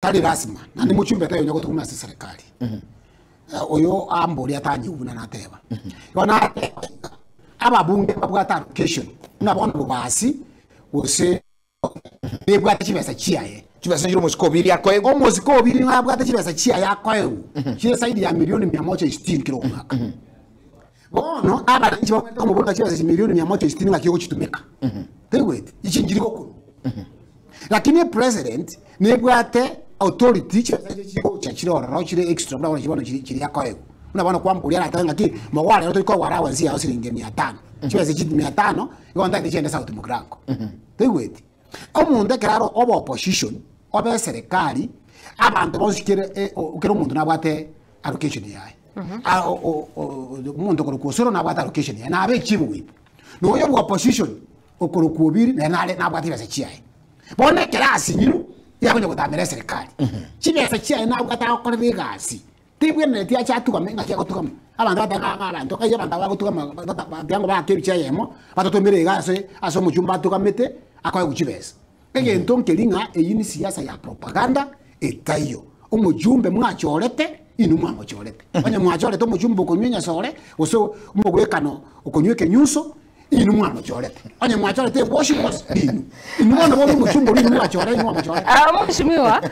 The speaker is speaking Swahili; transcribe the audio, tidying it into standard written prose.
tali rasma na ni muchumbe tayo nyako tukuma serikali oyo amboli atanyi ubuna nateba yona aba bunge babwata allocation nabona bubasi wose bebwata chibesa chiaye chibesa njiro musikobiri yakoye omusikobiri ngabwata chibesa chiaye yakoye chile saidi ya milioni 160 kilo mwaka bono aba nchi bakwenda kumubona chibesa milioni 160 ngakyo kuchitumika tegwete ichinjiriko kuno lakini president nebwate authority chiko chachirora chire extra bwana chibona chiri yakoye unabona kwambulia natanga ki mawale yote kwa warawa nzia au shilingi 500 chibesa chiti 500 yonda ndichende South Mugrango tegwete omunde keraro oba opposition oba serikali abantu bosikire ukero umuntu nabwate allocation yaye umuntu korukusoro nabwate allocation yaye nabe chibuwe no yo opposition okorukubiri nale nabwate bese chiaye bone kelasi nyiro yabonye gutamira serikali chibese chiaye nabwate akora bigasi tibwe neti achatuka menga kya gutukama abantu batanga abantu kaje abantu bagutukama byango bakebicha yemo batotomire gase aso muchumba atukamete akwaye kuchibesa egento nkelinga eyini siasa ya propaganda etayo umujumbe mwachorete inumwa mwachorete banya mwachorete umujumbe konywenya sore uso umugwekano ukonyweke nyuso inumwa mwachorete banya mwachorete washington inumwa ndo umujumbe inumwa mwachorete inumwa mwachorete mheshimiwa